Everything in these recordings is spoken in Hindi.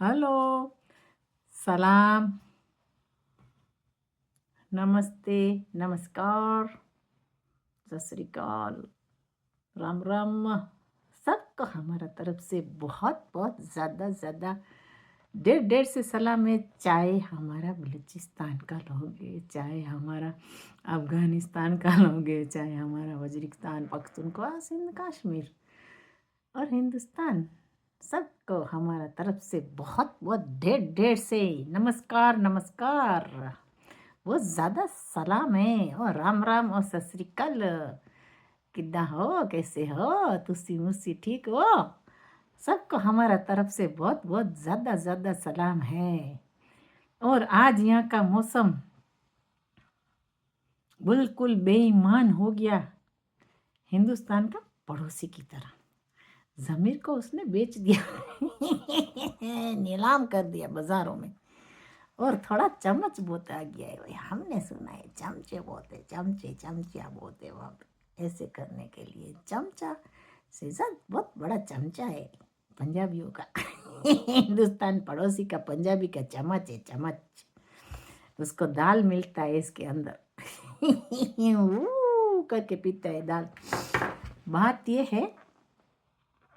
हेलो, सलाम, नमस्ते, नमस्कार, सत श्री अकाल, राम राम। सबको हमारा तरफ से बहुत बहुत ज़्यादा ढेर ढेर से सलाम है। चाहे हमारा बलूचिस्तान का लोगे, चाहे हमारा अफ़गानिस्तान का लोगे, चाहे हमारा वज़ीरिस्तान, पख्तूनख्वा, सिंध, कश्मीर और हिंदुस्तान, सबको हमारा तरफ से बहुत बहुत ढेर ढेर से नमस्कार नमस्कार। वो ज़्यादा सलाम है और राम राम और सत श्री अकाल। किद्दां हो, कैसे हो, तुसी मुसी ठीक हो? सबको हमारा तरफ से बहुत बहुत ज़्यादा सलाम है। और आज यहाँ का मौसम बिल्कुल बेईमान हो गया, हिंदुस्तान का पड़ोसी की तरह। ज़मीर को उसने बेच दिया नीलाम कर दिया बाज़ारों में। और थोड़ा चम्मच बोता आ गया है भाई, हमने सुना है चमचे बोते, चमचिया बोते वहाँ पे ऐसे करने के लिए। चमचा सीजन बहुत बड़ा चमचा है पंजाबियों का हिंदुस्तान पड़ोसी का पंजाबी का चम्मच है, चम्मच। उसको दाल मिलता है इसके अंदर करके पीता है दाल। बात ये है,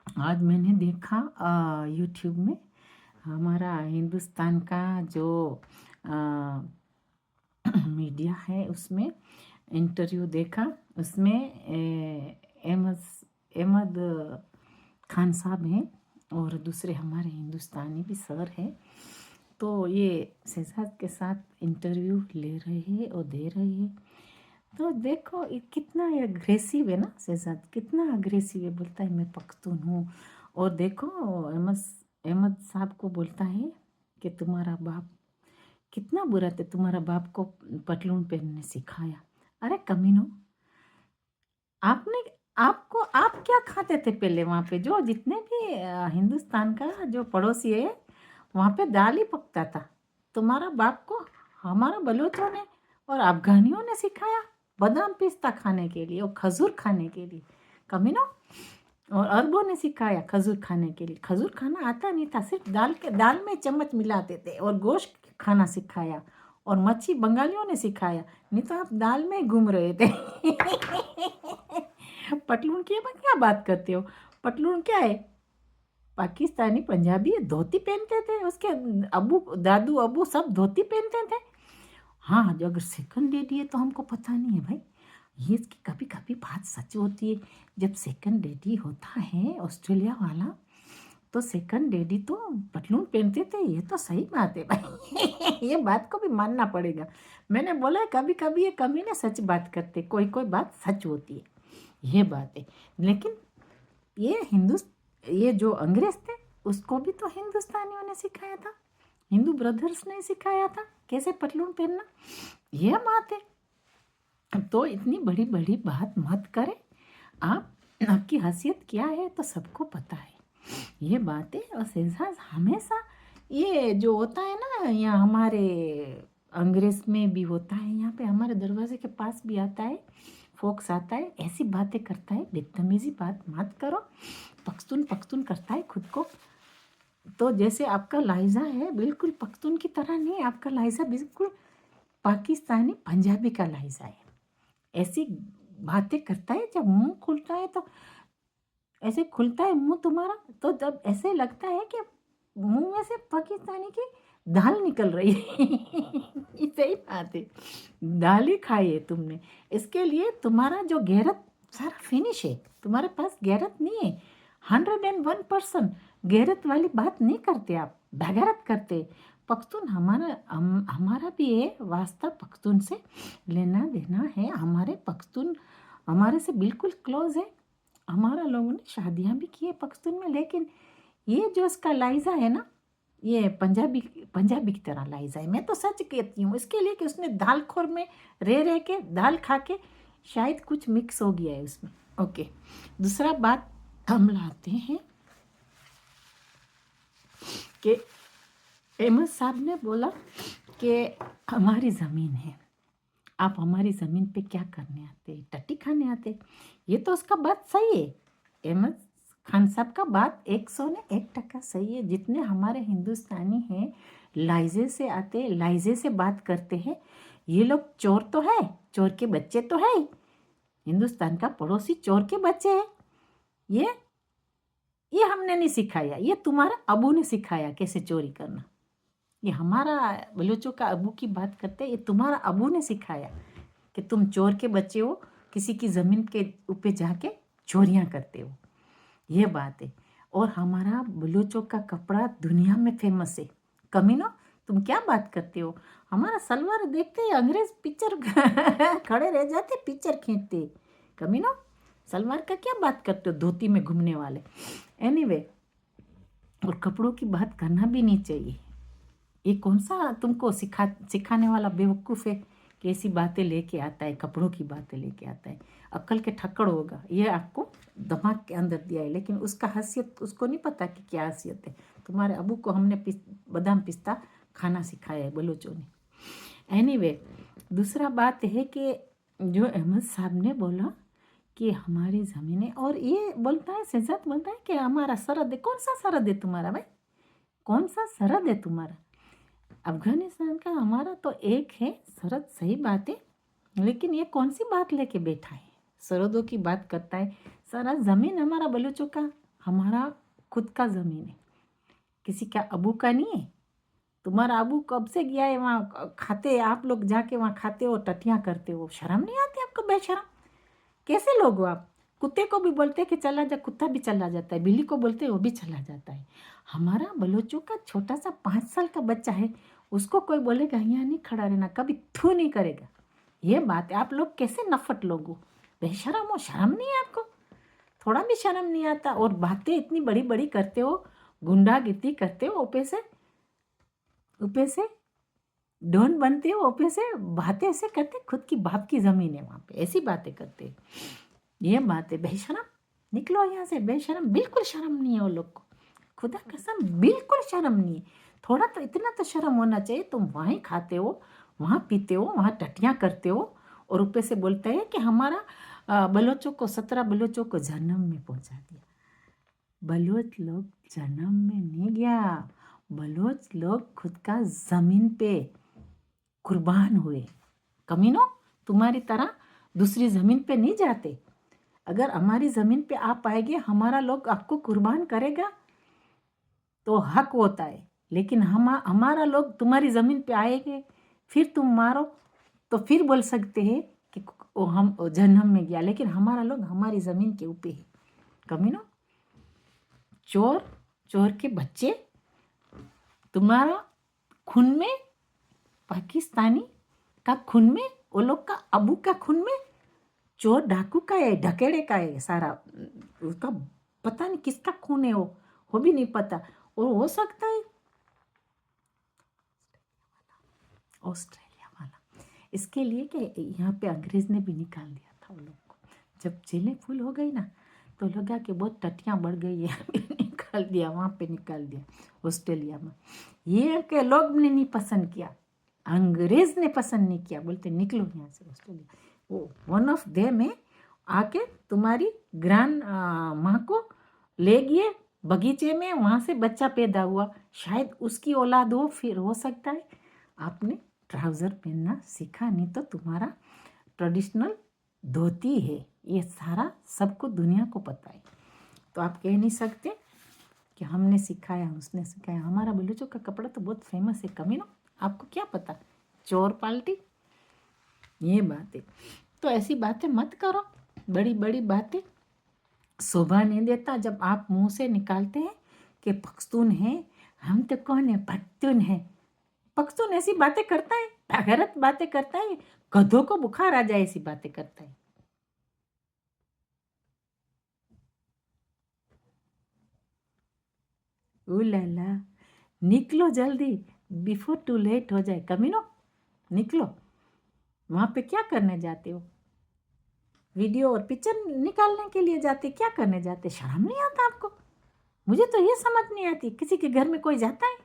आज मैंने देखा यूट्यूब में हमारा हिंदुस्तान का जो मीडिया है उसमें इंटरव्यू देखा। उसमें अहमद खान साहब हैं और दूसरे हमारे हिंदुस्तानी भी सर हैं। तो ये शहजाद के साथ इंटरव्यू ले रहे हैं और दे रहे हैं। तो देखो ये कितना अग्रेसिव है ना, शहजाद कितना अग्रेसिव है। बोलता है मैं पख्तून हूँ। और देखो अहमद साहब को बोलता है कि तुम्हारा बाप कितना बुरा था, तुम्हारा बाप को पतलून पहनने सिखाया। अरे कमीनो, आपने आपको आप क्या खाते थे पहले वहाँ पे? जो जितने भी हिंदुस्तान का जो पड़ोसी है वहाँ पे दाल ही पकता था। तुम्हारा बाप को हमारा बलूचों ने और अफगानियों ने सिखाया बादाम पिस्ता खाने के लिए और खजूर खाने के लिए। कमीनो, और अरबों ने सिखाया खजूर खाने के लिए। खजूर खाना आता नहीं था, सिर्फ दाल में चम्मच मिलाते थे। और गोश्त खाना सिखाया और मच्छी बंगालियों ने सिखाया। नहीं तो आप दाल में घूम रहे थे पतलून की क्या बात करते हो? पतलून क्या है? पाकिस्तानी पंजाबी धोती पहनते थे, उसके अबू दादू अबू सब धोती पहनते थे। हाँ, जो अगर सेकंड डैडी है तो हमको पता नहीं है भाई। ये इसकी कभी कभी बात सच होती है। जब सेकंड डैडी होता है ऑस्ट्रेलिया वाला, तो सेकंड डैडी तो पतलून पहनते थे। ये तो सही बात है भाई ये बात को भी मानना पड़ेगा। मैंने बोला है कभी कभी ये कमीने सच बात करते, कोई कोई बात सच होती है, ये बात है। लेकिन ये जो अंग्रेज थे उसको भी तो हिंदुस्तानियों ने सिखाया था, हिंदू ब्रदर्स ने सिखाया था कैसे पतलून पहनना। यह बात है। तो इतनी बड़ी बड़ी बात मत करें आप। आपकी हैसियत क्या है तो सबको पता है, ये बात है। और शहजाद हमेशा ये जो होता है ना, यहाँ हमारे अंग्रेज में भी होता है, यहाँ पे हमारे दरवाजे के पास भी आता है, फोक्स आता है, ऐसी बातें करता है। बदतमीजी बात मत करो। पख्तून पख्तून करता है खुद को। तो जैसे आपका लहजा है बिल्कुल पख्तून की तरह नहीं, आपका लहजा बिल्कुल पाकिस्तानी पंजाबी का लहजा है। ऐसी बातें करता है, जब मुंह खुलता है तो ऐसे खुलता है मुंह तुम्हारा, तो जब ऐसे लगता है कि मुंह में से पाकिस्तानी की दाल निकल रही है ये सही बात है, दाल ही खाई है तुमने। इसके लिए तुम्हारा जो गैरत सारा फिनिश है, तुम्हारे पास गैरत नहीं है। 101% गैरत वाली बात नहीं करते आप, बगैरत करते। पख्तून हमारा भी है वास्ता, पख्तून से लेना देना है। हमारे पख्तून हमारे से बिल्कुल क्लोज है। हमारा लोगों ने शादियां भी की है पख्तून में। लेकिन ये जो इसका लाइजा है ना, ये पंजाबी की तरह लाइजा है। मैं तो सच कहती हूँ, इसके लिए कि उसने दाल खोर में रह के दाल खा के शायद कुछ मिक्स हो गया है उसमें। ओके, दूसरा बात हम लाते हैं कि अहमद साहब ने बोला कि हमारी ज़मीन है, आप हमारी ज़मीन पे क्या करने आते? टट्टी खाने आते। ये तो उसका बात सही है। अहमद खान साहब का बात 101% सही है। जितने हमारे हिंदुस्तानी हैं लाइजे से आते, लाइजे से बात करते हैं, ये लोग चोर तो है, चोर के बच्चे तो है। हिंदुस्तान का पड़ोसी चोर के बच्चे हैं। ये हमने नहीं सिखाया, ये तुम्हारा अबू ने सिखाया कैसे चोरी करना। ये हमारा बलोचों का अबू की बात करते हैं, ये तुम्हारा अबू ने सिखाया कि तुम चोर के बच्चे हो, किसी की ज़मीन के ऊपर जाके चोरियां करते हो। ये बात है। और हमारा बलूचों का कपड़ा दुनिया में फेमस है। कमीनो, तुम क्या बात करते हो? हमारा सलवार देखते ही अंग्रेज पिक्चर खड़े रह जाते, पिक्चर खींचते। कमीनो, सलवार का क्या बात करते हो, धोती में घूमने वाले। एनीवे, और कपड़ों की बात करना भी नहीं चाहिए। ये कौन सा तुमको सिखाने वाला बेवकूफ़ है कि ऐसी बातें लेके आता है, कपड़ों की बातें लेके आता है। अक्ल के ठक्कड़ होगा, ये आपको दिमाग के अंदर दिया है, लेकिन उसका हैसियत उसको नहीं पता कि क्या हैसियत है। तुम्हारे अबू को हमने बादाम पिस्ता खाना सिखाया है बलोचों ने। एनीवे, दूसरा बात है कि जो अहमद साहब ने बोला कि हमारी ज़मीनें, और ये बोलता है, शहजाद बोलता है कि हमारा सरहद है। कौन सा सरहद है तुम्हारा भाई? कौन सा सरहद है तुम्हारा? अफगानिस्तान का हमारा तो एक है सरहद, सही बात है, लेकिन ये कौन सी बात लेके बैठा है, सरहदों की बात करता है। सारा ज़मीन हमारा बलूचों का, हमारा खुद का ज़मीन है, किसी का अबू का नहीं है। तुम्हारा अबू कब से गया है वहाँ खाते, आप लोग जाके वहाँ खाते हो, टटियाँ करते हो, शर्म नहीं आती आपको? बेशरम कैसे लोग हो आप? कुत्ते को भी बोलते हैं कि चला जा, कुत्ता भी चला जाता है, बिल्ली को बोलते हैं वो भी चला जाता है। हमारा बलोचों का छोटा सा 5 साल का बच्चा है, उसको कोई बोलेगा यहाँ नहीं खड़ा रहना, कभी थू नहीं करेगा। ये बात है। आप लोग कैसे नफट लोग हो, बेशरम हो, शर्म नहीं है आपको? थोड़ा भी शर्म नहीं आता? और बातें इतनी बड़ी बड़ी करते हो, गुंडागिर्दी करते हो, ऊपर से डॉन बनते हो, ऊपर से बातें ऐसे करते, खुद की बाप की ज़मीन है वहाँ पे, ऐसी बातें करते। ये बात है। बेशरम, निकलो यहाँ से, बेशरम, बिल्कुल शर्म नहीं है वो लोग को, खुदा कसम बिल्कुल शर्म नहीं है। थोड़ा तो, इतना तो शर्म होना चाहिए। तुम वहीं खाते हो, वहाँ पीते हो, वहाँ टटियाँ करते हो, और ऊपर से बोलते हैं कि हमारा बलोचों को, 17 बलोचों को जन्म में पहुँचा दिया। बलोच लोग जन्म में नहीं गया, बलोच लोग खुद का ज़मीन पे कुर्बान हुए। कमीनो, तुम्हारी तरह दूसरी ज़मीन पे नहीं जाते। अगर हमारी ज़मीन पे आप आएंगे, हमारा लोग आपको कुर्बान करेगा तो हक होता है, लेकिन हमारा लोग तुम्हारी ज़मीन पे आएंगे, फिर तुम मारो तो फिर बोल सकते हैं कि वो हम जन्म में गया, लेकिन हमारा लोग हमारी ज़मीन के ऊपर है। कमीनो, चोर के बच्चे, तुम्हारा खून में, पाकिस्तानी का खून में, वो लोग का अबू का खून में, चोर डाकू का है, ढकेड़े का है सारा, उसका पता नहीं किसका खून है, वो भी नहीं पता। और हो सकता है ऑस्ट्रेलिया वाला, इसके लिए कि यहाँ पे अंग्रेज ने भी निकाल दिया था वो लोग को। जब जेलें फुल हो गई ना, तो लगा कि बहुत टटियाँ बढ़ गई है, निकाल दिया, वहाँ पे निकाल दिया ऑस्ट्रेलिया में। ये के लोग ने नहीं पसंद किया, अंग्रेज ने पसंद नहीं किया, बोलते निकलो यहाँ से ऑस्ट्रेलिया। वो वन ऑफ दे में आके तुम्हारी ग्रांड माँ को ले गए बगीचे में, वहाँ से बच्चा पैदा हुआ, शायद उसकी औलाद हो, फिर हो सकता है आपने ट्राउज़र पहनना सीखा, नहीं तो तुम्हारा ट्रेडिशनल धोती है। ये सारा सबको, दुनिया को पता है। तो आप कह नहीं सकते कि हमने सिखाया, उसने सिखाया। हमारा बलूचों का कपड़ा तो बहुत फेमस है। कमीनो, आपको क्या पता, चोर पाल्टी, ये बात है। तो ऐसी बातें मत करो, बड़ी बड़ी बातें शोभा नहीं देता जब आप मुंह से निकालते हैं कि पख्तून है, हम तो कौन है, पख्तून है। पख्तून ऐसी बातें करता है, गलत बातें करता है, गधों को बुखार आ जाए ऐसी बातें करता है। लाला, निकलो जल्दी, बिफोर टू लेट हो जाए। कमीनो, निकलो। वहाँ पे क्या करने जाते हो? वीडियो और पिक्चर निकालने के लिए जाते, क्या करने जाते? शर्म नहीं आता आपको? मुझे तो ये समझ नहीं आती, किसी के घर में कोई जाता है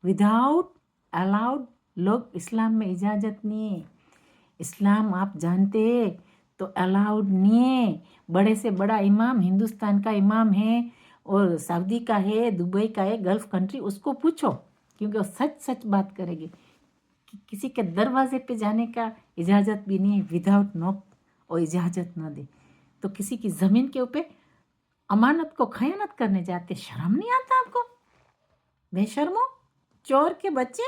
विदाउट अलाउड? लोग, इस्लाम में इजाज़त नहीं है। इस्लाम आप जानते हैं, तो अलाउड नहीं है। बड़े से बड़ा इमाम हिंदुस्तान का इमाम है और सऊदी का है, दुबई का है, गल्फ कंट्री, उसको पूछो, क्योंकि वो सच सच बात करेगी। किसी के दरवाजे पे जाने का इजाज़त भी नहीं है, विदाउट नॉक और इजाज़त ना दे। तो किसी की ज़मीन के ऊपर अमानत को खयानत करने जाते, शर्म नहीं आता आपको? बेशर्मो, चोर के बच्चे,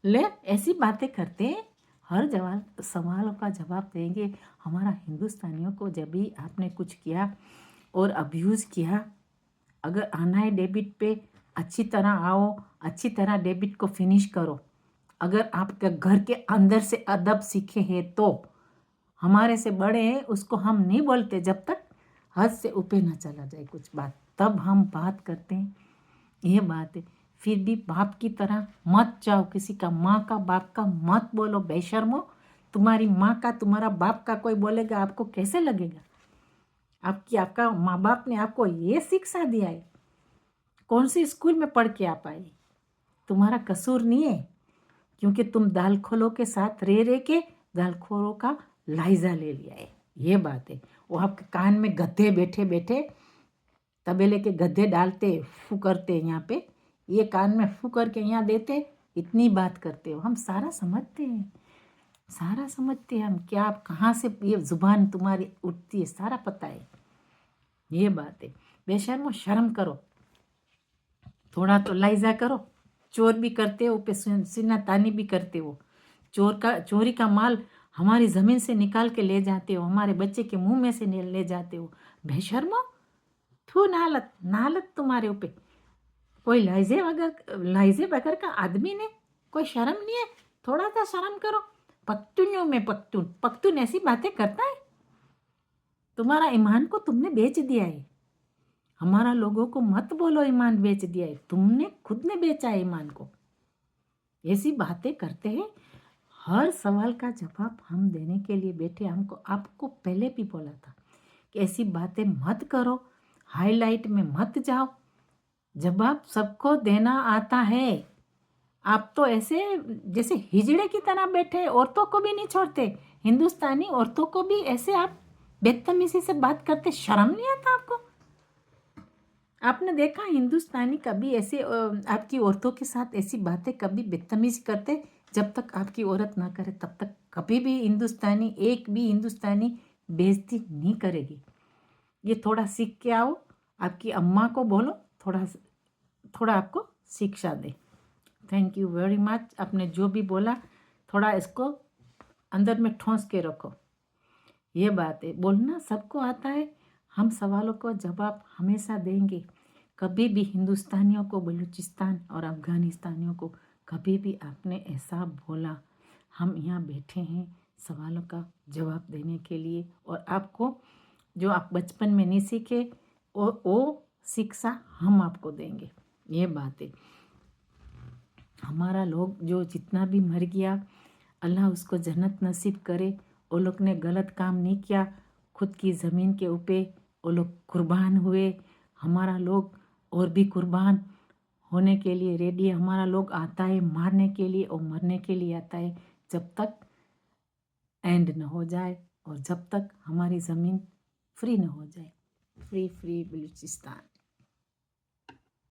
ले ऐसी बातें करते हैं। हर जवाब सवालों का जवाब देंगे। हमारा हिंदुस्तानियों को जब भी आपने कुछ किया और अब्यूज़ किया, अगर आना है डेबिट पे, अच्छी तरह आओ, अच्छी तरह डेबिट को फिनिश करो। अगर आपके घर के अंदर से अदब सीखे हैं तो हमारे से बड़े हैं उसको हम नहीं बोलते जब तक हद से ऊपर ना चला जाए कुछ बात, तब हम बात करते हैं। ये बात है। फिर भी बाप की तरह मत जाओ, किसी का माँ का बाप का मत बोलो बेशर्मो। तुम्हारी माँ का तुम्हारा बाप का कोई बोलेगा आपको कैसे लगेगा? आपका माँ बाप ने आपको ये शिक्षा दिया है? कौन सी स्कूल में पढ़ के आप आए? तुम्हारा कसूर नहीं है, क्योंकि तुम दालखोरों के साथ रह के दालखोरों का लाइजा ले लिया है। ये बात है। वो आपके कान में गधे बैठे बैठे तबेले के गधे डालते, फू करते यहाँ पे, ये कान में फू करके यहाँ देते, इतनी बात करते हो। हम सारा समझते हैं, सारा समझते हैं हम, क्या आप कहाँ से ये जुबान तुम्हारी उठती है सारा पता है। ये बात है। बेशर्मो, शर्म करो, थोड़ा तो लाइजा करो। चोर भी करते हो, पे सीना तानी भी करते हो। चोरी का माल हमारी ज़मीन से निकाल के ले जाते हो, हमारे बच्चे के मुंह में से ले जाते हो। बेशर्मो, थू, नालत नालत तुम्हारे ऊपर। कोई लाइजे बगैर का आदमी ने कोई शर्म नहीं है? थोड़ा सा शर्म करो। पख्तूनियों में पख्तून ऐसी बातें करता है? तुम्हारा ईमान को तुमने बेच दिया है। हमारा लोगों को मत बोलो ईमान बेच दिया है, तुमने खुद ने बेचा है ईमान को। ऐसी बातें करते हैं। हर सवाल का जवाब हम देने के लिए बैठे। आपको पहले भी बोला था कि ऐसी बातें मत करो, हाईलाइट में मत जाओ। जवाब सबको देना आता है। आप तो ऐसे जैसे हिजड़े की तरह बैठे, औरतों को भी नहीं छोड़ते। हिंदुस्तानी औरतों को भी ऐसे आप बदतमीजी से बात करते, शर्म नहीं आता आपको? आपने देखा हिंदुस्तानी कभी ऐसे आपकी औरतों के साथ ऐसी बातें कभी बदतमीजी करते? जब तक आपकी औरत ना करे तब तक कभी भी हिंदुस्तानी, एक भी हिंदुस्तानी बेइज्जती नहीं करेगी। ये थोड़ा सीख के आओ, आपकी अम्मा को बोलो थोड़ा थोड़ा आपको शिक्षा दे। Thank you very much. आपने जो भी बोला थोड़ा इसको अंदर में ठोंस के रखो। ये बात है, बोलना सबको आता है। हम सवालों को जवाब हमेशा देंगे। कभी भी हिंदुस्तानियों को, बलूचिस्तान और अफ़गानिस्तानियों को कभी भी आपने ऐसा बोला? हम यहाँ बैठे हैं सवालों का जवाब देने के लिए, और आपको जो आप बचपन में नहीं सीखे वो शिक्षा हम आपको देंगे। ये बात है। हमारा लोग जो जितना भी मर गया, अल्लाह उसको जन्नत नसीब करे। वो लोग ने गलत काम नहीं किया, खुद की ज़मीन के ऊपर वो लोग कुर्बान हुए। हमारा लोग और भी कुर्बान होने के लिए रेडी है। हमारा लोग आता है मारने के लिए और मरने के लिए आता है, जब तक एंड न हो जाए और जब तक हमारी ज़मीन फ्री न हो जाए। Free free Balochistan.